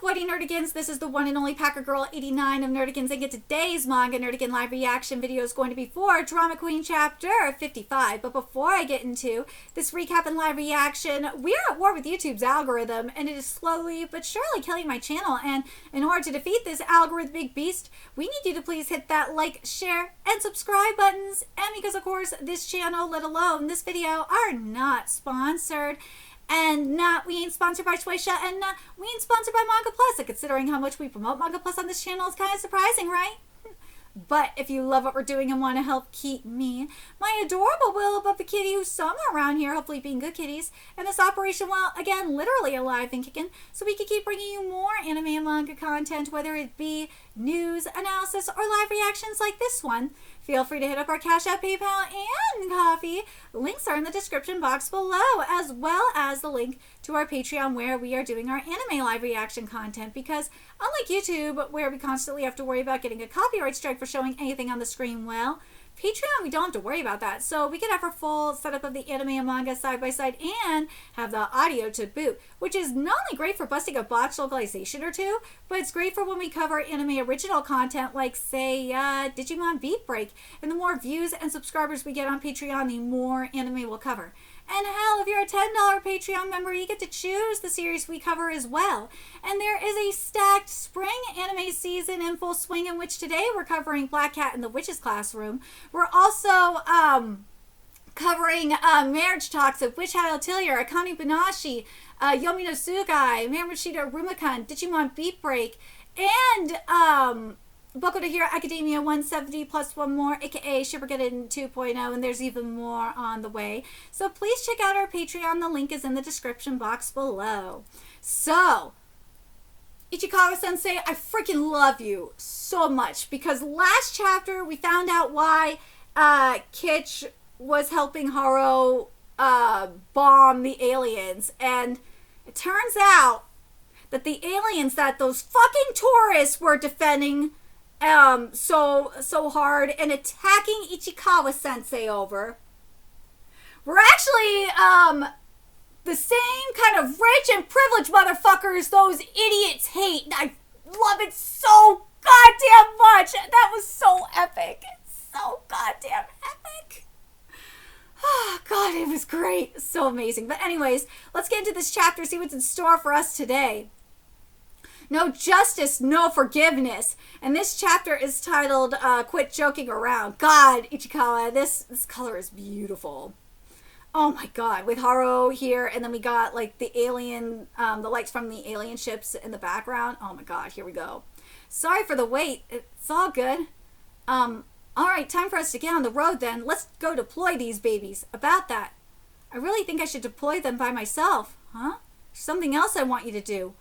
What Nerdigans? This is the one and only Packer Girl 89 of Nerdigans, and today's Manga Nerdigan live reaction video is going to be for Drama Queen Chapter 55. But before I get into this recap and live reaction, we are at war with YouTube's algorithm, and it is slowly but surely killing my channel. And in order to defeat this algorithmic beast, we need you to please hit that like, share, and subscribe buttons. And because, of course, this channel, let alone this video, are not sponsored. And we ain't sponsored by Shueisha, and we ain't sponsored by Manga Plus. And considering how much we promote Manga Plus on this channel, it's kind of surprising, right? But if you love what we're doing and want to help keep me, my adorable Will above the kitty who's somewhere around here, hopefully being good kitties, and this operation, well, again, literally alive and kicking, so we can keep bringing you more anime and manga content, whether it be news, analysis, or live reactions like this one. Feel free to hit up our Cash App, PayPal, and Coffee. Links are in the description box below, as well as the link to our Patreon where we are doing our anime live reaction content. Because unlike YouTube, where we constantly have to worry about getting a copyright strike for showing anything on the screen, well, Patreon, we don't have to worry about that. So we can have our full setup of the anime and manga side by side and have the audio to boot, which is not only great for busting a botched localization or two, but it's great for when we cover anime original content like, say, Digimon Beat Break. And the more views and subscribers we get on Patreon, the more anime we'll cover. And hell, if you're a $10 Patreon member, you get to choose the series we cover as well. And there is a stacked spring anime season in full swing, in which today we're covering Black Cat in the Witch's Classroom. We're also covering Marriage Talks of Witch Hat Atelier, Akane Banashi, Yomi no Sugai, Mamorushita Rumikun, Digimon Beat Break, and Boku no Hero Academia 170 plus one more, aka Shippergeddon 2.0, and there's even more on the way. So please check out our Patreon. The link is in the description box below. So, Ichikawa-sensei, I freaking love you so much, because last chapter we found out why Kitch was helping Haro bomb the aliens, and it turns out that the aliens that those fucking tourists were defending so hard and attacking Ichikawa-sensei over were actually the same kind of rich and privileged motherfuckers those idiots hate. And I love it so goddamn much. That was so epic. So goddamn epic. Oh god, it was great. So amazing. But anyways, let's get into this chapter, see what's in store for us today. No justice, no forgiveness. And this chapter is titled, Quit Joking Around. God, Ichikawa, this color is beautiful. Oh my god, with Haro here, and then we got, like, the alien, the lights from the alien ships in the background. Oh my god, here we go. Sorry for the wait. It's all good. Alright, time for us to get on the road then. Let's go deploy these babies. About that. I really think I should deploy them by myself. Huh? There's something else I want you to do.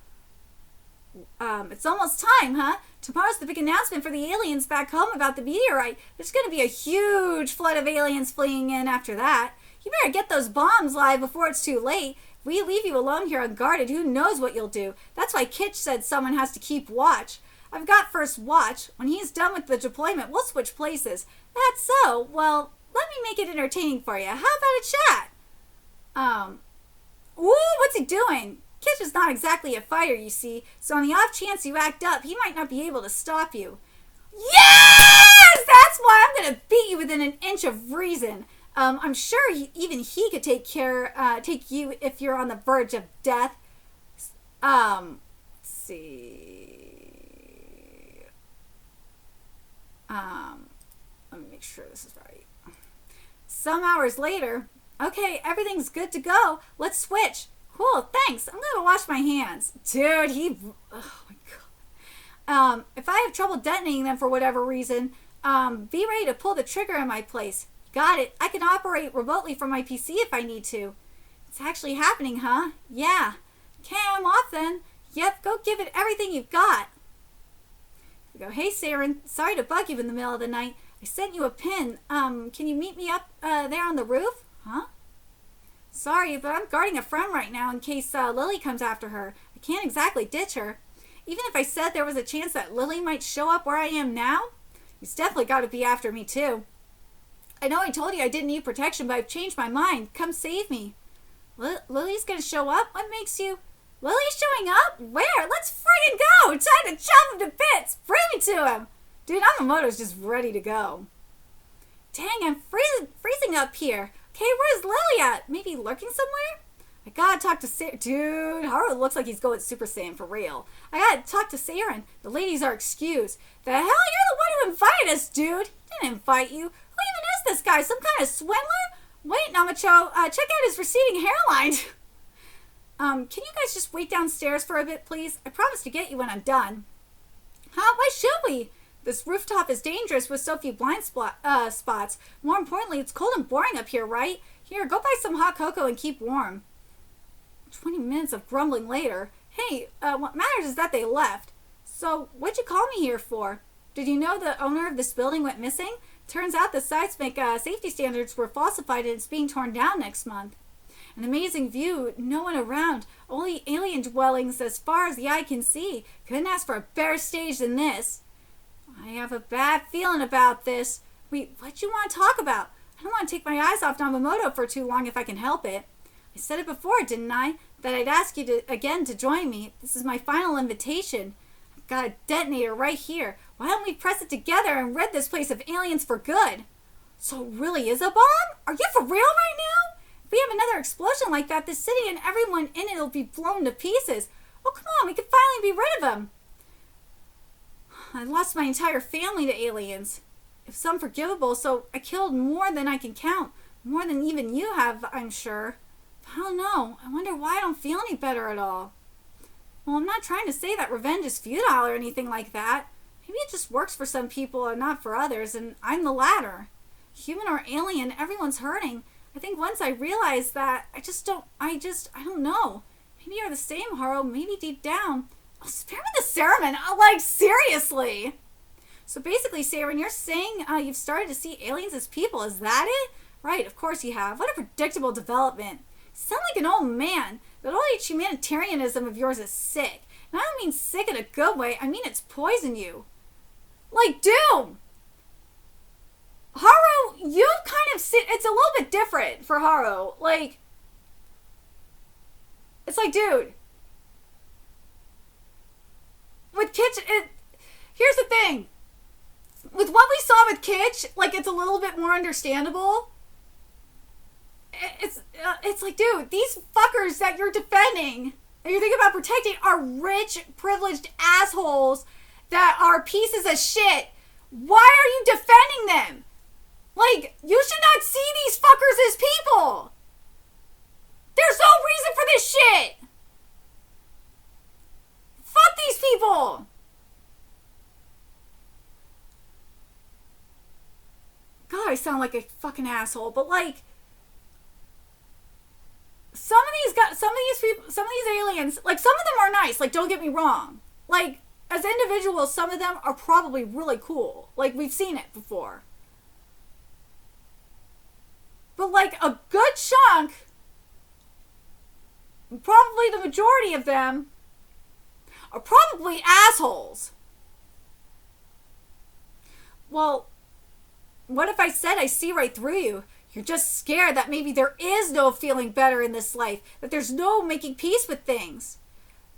It's almost time, huh? Tomorrow's the big announcement for the aliens back home about the meteorite. There's going to be a huge flood of aliens fleeing in after that. You better get those bombs live before it's too late. If we leave you alone here unguarded, who knows what you'll do. That's why Kitch said someone has to keep watch. I've got first watch. When he's done with the deployment, we'll switch places. That's so. Well, let me make it entertaining for you. How about a chat? Ooh, what's he doing? Kitch is not exactly a fighter, you see, so on the off chance you act up, he might not be able to stop you. Yes! That's why I'm gonna beat you within an inch of reason. I'm sure even he could take you if you're on the verge of death. Let's see. Let me make sure this is right. Some hours later, okay, everything's good to go. Let's switch. Cool, thanks. I'm gonna wash my hands. Dude, oh my god. If I have trouble detonating them for whatever reason, be ready to pull the trigger in my place. Got it. I can operate remotely from my PC if I need to. It's actually happening, huh? Yeah. Okay, I'm off then. Yep, go give it everything you've got. We go, hey, Saren, sorry to bug you in the middle of the night. I sent you a pin. Can you meet me up there on the roof? Huh? Sorry, but I'm guarding a friend right now in case Lily comes after her. I can't exactly ditch her. Even if I said there was a chance that Lily might show up where I am now, he's definitely got to be after me too. I know I told you I didn't need protection, but I've changed my mind. Come save me. Lily's gonna show up? What makes you... Lily's showing up? Where? Let's freaking go! Time to chop him to bits! Bring me to him! Dude, Yamamoto's just ready to go. Dang, I'm freezing up here. Okay, where's Lily at? Maybe lurking somewhere? I gotta talk to Saren. Dude, Haru looks like he's going Super Saiyan for real. I gotta talk to Saren. The ladies are excused. The hell? You're the one who invited us, dude. Didn't invite you. Who even is this guy? Some kind of swindler? Wait, Namacho, check out his receding hairline. Can you guys just wait downstairs for a bit, please? I promise to get you when I'm done. Huh? Why should we? This rooftop is dangerous with so few blind spots. More importantly, it's cold and boring up here, right? Here, go buy some hot cocoa and keep warm. 20 minutes of grumbling later. Hey, what matters is that they left. So, what'd you call me here for? Did you know the owner of this building went missing? Turns out the seismic safety standards were falsified and it's being torn down next month. An amazing view, no one around, only alien dwellings as far as the eye can see. Couldn't ask for a better stage than this. I have a bad feeling about this. Wait, what you want to talk about? I don't want to take my eyes off Namamoto for too long if I can help it. I said it before, didn't I? That I'd ask you again to join me. This is my final invitation. I've got a detonator right here. Why don't we press it together and rid this place of aliens for good? So it really is a bomb? Are you for real right now? If we have another explosion like that, this city and everyone in it will be blown to pieces. Oh, come on, we can finally be rid of them. I lost my entire family to aliens. It's unforgivable, so I killed more than I can count. More than even you have, I'm sure. But I don't know. I wonder why I don't feel any better at all. Well, I'm not trying to say that revenge is futile or anything like that. Maybe it just works for some people and not for others, and I'm the latter. Human or alien, everyone's hurting. I think once I realized that, I don't know. Maybe you're the same, Haru. Maybe deep down. Oh, spare me the Saren. Like, seriously. So basically, Saren, you're saying you've started to see aliens as people. Is that it? Right, of course you have. What a predictable development. You sound like an old man. That old humanitarianism of yours is sick. And I don't mean sick in a good way. I mean it's poisoned you. Like Doom. Haru, you kind of see, it's a little bit different for Haru. Like, it's like, dude. With Kitch, here's the thing. With what we saw with Kitch, like, it's a little bit more understandable. It's like, dude, these fuckers that you're defending, and you're thinking about protecting, are rich, privileged assholes that are pieces of shit. Why are you defending them? Like, you should not see these fuckers as people. There's no reason for this shit. Fuck these people. God, I sound like a fucking asshole, but like, some of these aliens, like, some of them are nice, like, don't get me wrong. Like, as individuals, some of them are probably really cool. Like, we've seen it before. But, like, a good chunk, probably the majority of them, are probably assholes. Well, what if I said I see right through you? You're just scared that maybe there is no feeling better in this life, that there's no making peace with things.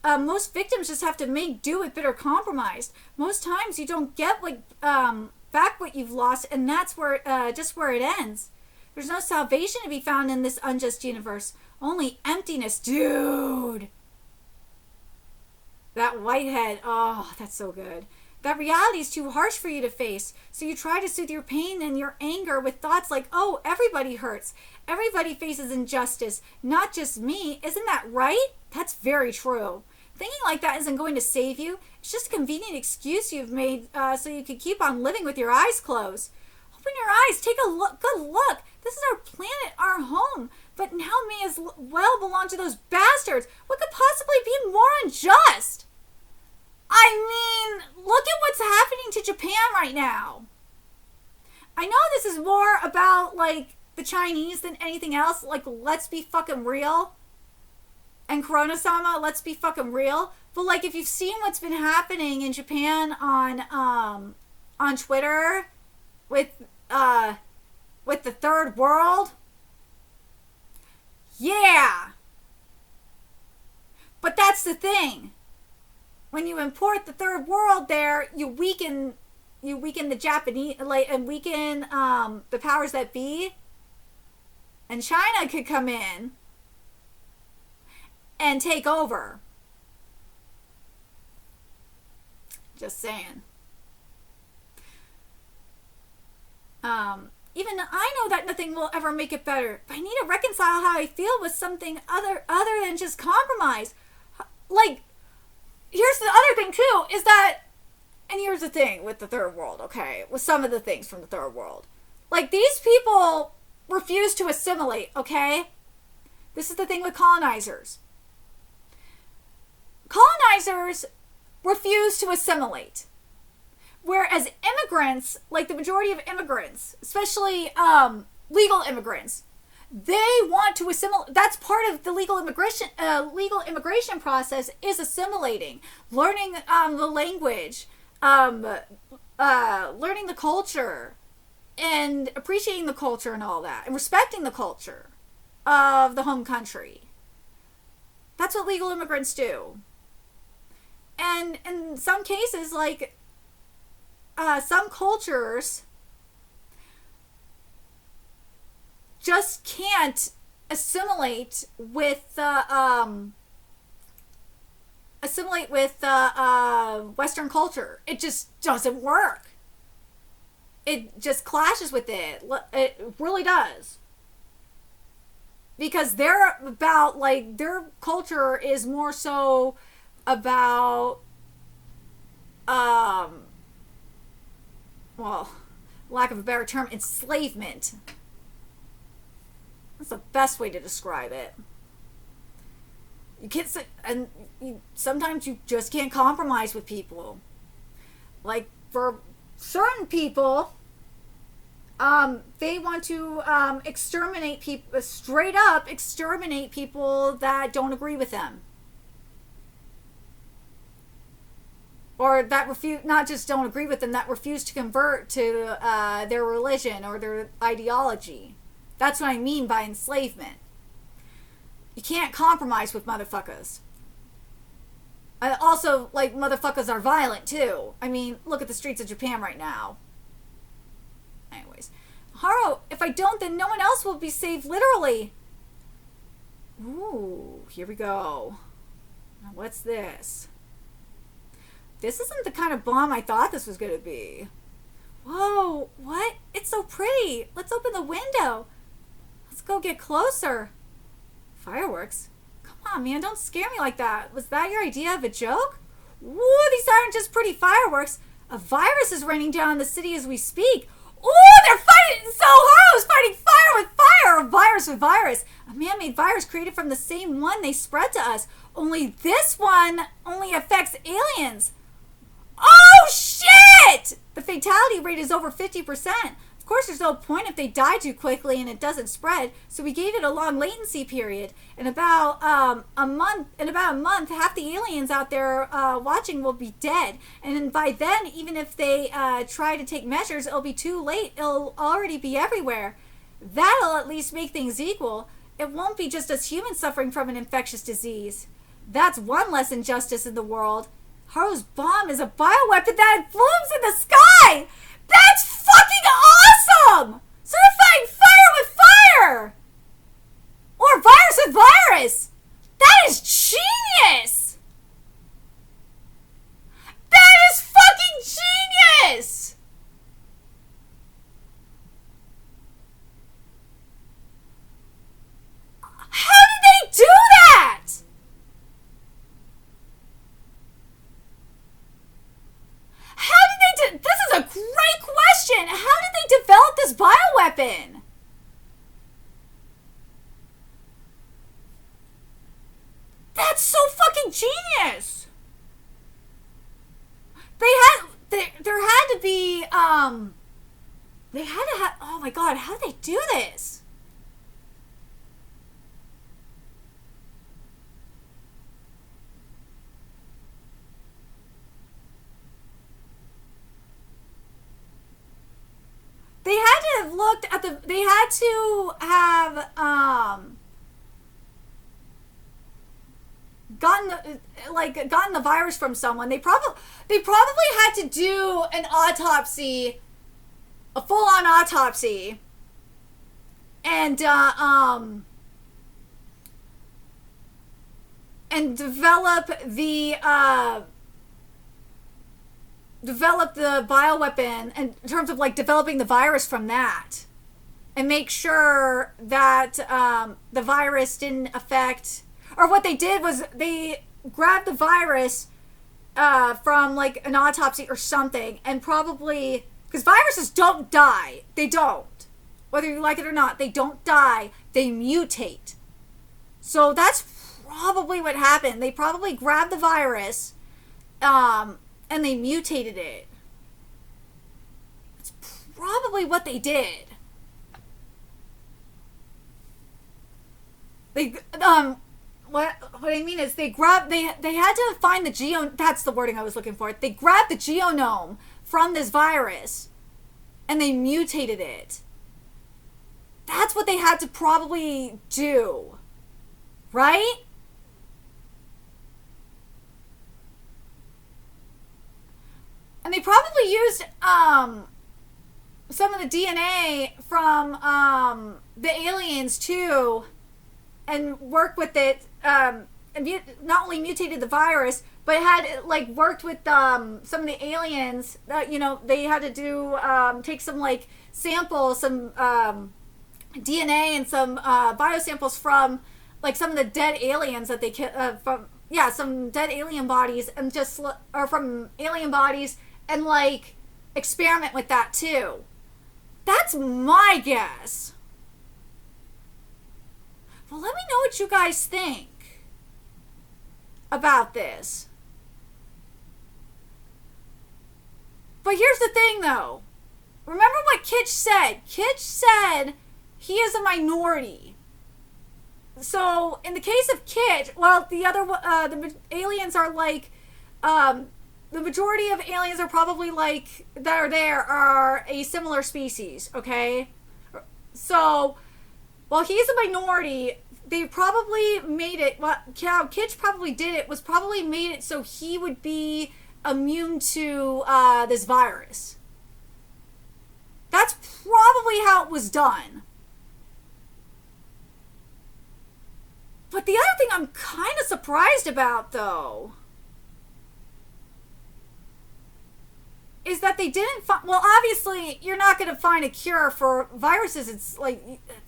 Most victims just have to make do with bitter compromise. Most times you don't get back what you've lost, and that's where just where it ends. There's no salvation to be found in this unjust universe. Only emptiness, dude. That whitehead, oh, that's so good. That reality is too harsh for you to face, so you try to soothe your pain and your anger with thoughts like, oh, everybody hurts. Everybody faces injustice, not just me. Isn't that right? That's very true. Thinking like that isn't going to save you. It's just a convenient excuse you've made so you can keep on living with your eyes closed. Open your eyes. Take a look. Good look. This is our planet, our home. But now may as well belong to those bastards. What could possibly be more unjust? I mean, look at what's happening to Japan right now. I know this is more about, like, the Chinese than anything else. Like, let's be fucking real. And Corona-sama, let's be fucking real. But, like, if you've seen what's been happening in Japan on Twitter with the third world, yeah. But that's the thing. when you import the third world there, you weaken the Japanese, like, and weaken the powers that be. And China could come in and take over. Just saying. Even I know that nothing will ever make it better, but I need to reconcile how I feel with something other than just compromise. Like, here's the other thing too, is that, and here's the thing with the third world, okay, with some of the things from the third world. Like, these people refuse to assimilate, okay? This is the thing with colonizers. Colonizers refuse to assimilate. Whereas immigrants, like the majority of immigrants, especially legal immigrants, they want to assimilate. That's part of the legal immigration process, is assimilating, learning the language, learning the culture, and appreciating the culture and all that, and respecting the culture of the home country. That's what legal immigrants do. And in some cases, like, some cultures just can't assimilate with Western culture. It just doesn't work. It just clashes with it. It really does. Because they're about, like, their culture is more so about well, lack of a better term, enslavement. That's the best way to describe it. You can't say, and sometimes you just can't compromise with people. Like, for certain people, they want to exterminate people, straight up exterminate people that don't agree with them. Or that not just don't agree with them, that refuse to convert to their religion or their ideology. That's what I mean by enslavement. You can't compromise with motherfuckers. Also, like, motherfuckers are violent too. I mean, look at the streets of Japan right now. Anyways. Haru, if I don't, then no one else will be saved, literally. Ooh, here we go. Now, what's this? This isn't the kind of bomb I thought this was going to be. Whoa, what? It's so pretty. Let's open the window. Let's go get closer. Fireworks? Come on, man, don't scare me like that. Was that your idea of a joke? Woo, these aren't just pretty fireworks. A virus is raining down the city as we speak. Ooh, they're fighting so hard. I was fighting fire with fire, or virus with virus. A man-made virus created from the same one they spread to us. Only this one only affects aliens. Oh, shit! The fatality rate is over 50%. Of course, there's no point if they die too quickly and it doesn't spread, so we gave it a long latency period. In about a month, half the aliens out there watching will be dead. And by then, even if they try to take measures, it'll be too late. It'll already be everywhere. That'll at least make things equal. It won't be just us humans suffering from an infectious disease. That's one less injustice in the world. Haru's bomb is a bioweapon that blooms in the sky! That's fucking awesome! So we're fighting fire with fire! Or virus with virus! That is genius! That is fucking genius! How did they do that? This is a great question. How did they develop this bioweapon? That's so fucking genius. There had to be, they had to have, oh my god, how did they do this? They had to have looked at they had to have gotten the virus from someone, they probably had to do an autopsy, a full-on autopsy, and develop the bioweapon in terms of like developing the virus from that, and make sure that the virus didn't affect. Or what they did was they grabbed the virus from like an autopsy or something, and probably, because viruses don't die, they don't, whether you like it or not, they don't die, they mutate. So that's probably what happened. They probably grabbed the virus and they mutated it. That's probably what they did. They what I mean is they had to find the genome. That's the wording I was looking for. They grabbed the genome from this virus and they mutated it. That's what they had to probably do, right? And they probably used some of the DNA from the aliens too, and worked with it. And not only mutated the virus, but had like worked with some of the aliens. That they had to do take some like samples, some DNA and some biosamples from like some of the dead aliens that they some dead alien bodies, and or from alien bodies, and like experiment with that too. That's my guess. Well, let me know what you guys think about this. But here's the thing though. Remember what Kitsch said. Kitsch said he is a minority. So in the case of Kitsch, well, the aliens are like, the majority of aliens are probably like, that are there are a similar species, okay? So, while he's a minority, they probably made it, Kitsch probably did it, was probably made it so he would be immune to this virus. That's probably how it was done. But the other thing I'm kind of surprised about, though, is that they didn't find, well, obviously, you're not going to find a cure for viruses. It's like,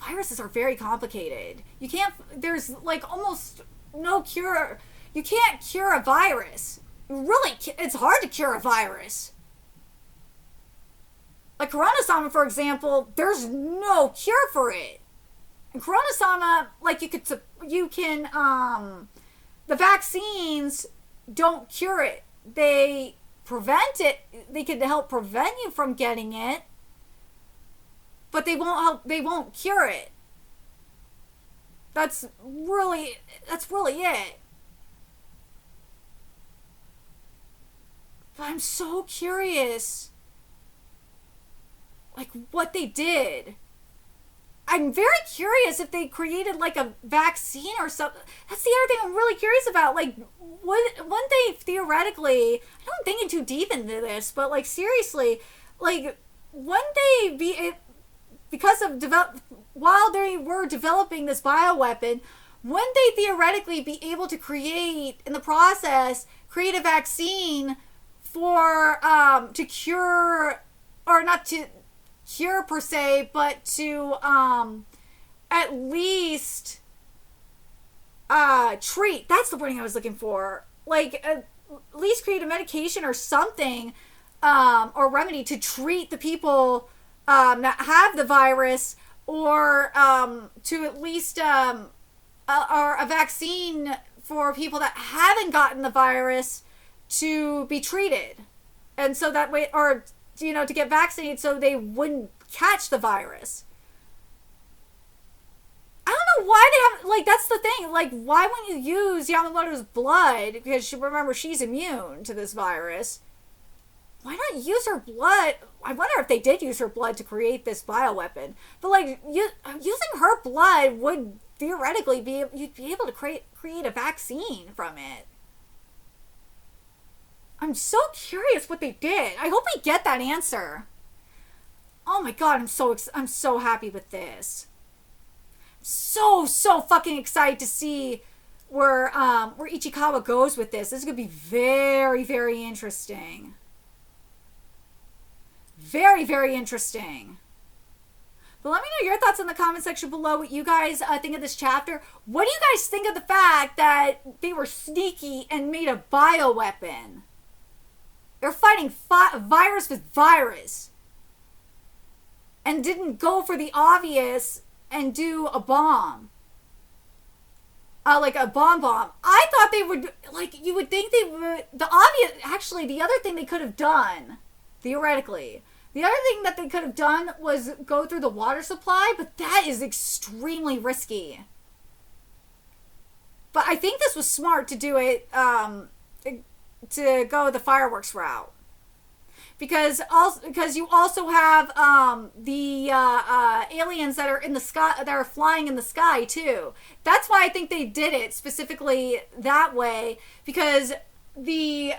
viruses are very complicated. You can't, there's like almost no cure. You can't cure a virus. Really, it's hard to cure a virus. Like Coronasama, for example, there's no cure for it. And Coronasama, like you can, the vaccines don't cure it. They prevent it. They can help prevent you from getting it, but they won't cure it. That's really it. But I'm so curious, like, what they did. I'm very curious if they created like a vaccine or something. That's the other thing I'm really curious about. Like, wouldn't they theoretically, I know I'm thinking too deep into this, but like seriously, like, wouldn't they be, while they were developing this bioweapon, wouldn't they theoretically be able to create, in the process, create a vaccine for, to cure, or not to cure per se, but to at least treat. That's the wording I was looking for. Like, at least create a medication or something, or remedy to treat the people that have the virus, or to at least or a vaccine for people that haven't gotten the virus to be treated, and so that way, or to get vaccinated so they wouldn't catch the virus. I don't know why they have, like, that's the thing. Like, why wouldn't you use Yamamoto's blood? Because remember, she's immune to this virus. Why not use her blood? I wonder if they did use her blood to create this bioweapon. But, like, using her blood would theoretically you'd be able to create a vaccine from it. I'm so curious what they did. I hope we get that answer. Oh my god, I'm so happy with this. So fucking excited to see where Ichikawa goes with this. This is gonna be very, very interesting. Very, very interesting. But let me know your thoughts in the comment section below, what you guys think of this chapter. What do you guys think of the fact that they were sneaky and made a bioweapon? They're fighting virus with virus. And didn't go for the obvious and do a bomb. Like a bomb. I thought they would, like, you would think they would, the other thing they could have done, theoretically, the other thing that they could have done was go through the water supply, but that is extremely risky. But I think this was smart to do it, to go the fireworks route. Because you also have the aliens that are in the sky, that are flying in the sky too. That's why I think they did it specifically that way, because the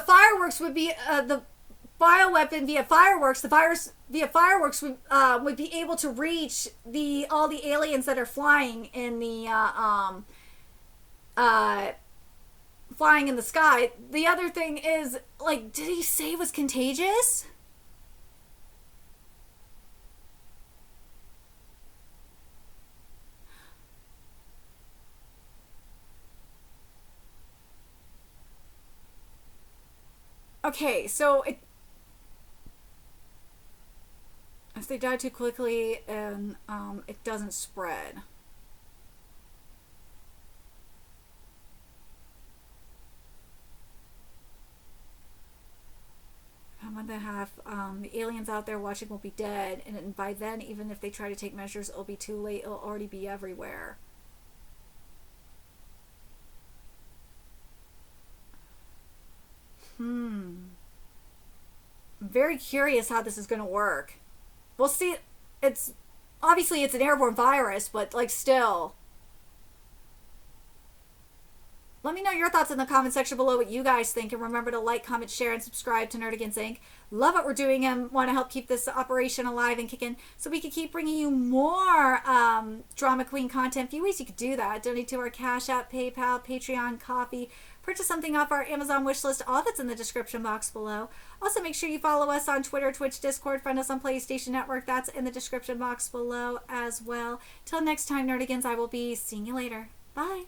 fireworks would be the bioweapon via fireworks. The virus via fireworks would be able to reach all the aliens that are flying in the flying in the sky. The other thing is, like, did he say it was contagious? Okay, so if they die too quickly and it doesn't spread. Month and a half, the aliens out there watching will be dead, and by then, even if they try to take measures, it'll be too late. It'll already be everywhere. I'm very curious how this is going to work. We'll see. It's obviously it's an airborne virus, but like still. Let me know your thoughts in the comment section below, what you guys think. And remember to like, comment, share, and subscribe to Nerdigans Inc. Love what we're doing and want to help keep this operation alive and kicking so we can keep bringing you more Drama Queen content. A few ways you could do that. Donate to our Cash App, PayPal, Patreon, Coffee. Purchase something off our Amazon wishlist. All that's in the description box below. Also, make sure you follow us on Twitter, Twitch, Discord. Find us on PlayStation Network. That's in the description box below as well. Till next time, Nerdigans, I will be seeing you later. Bye.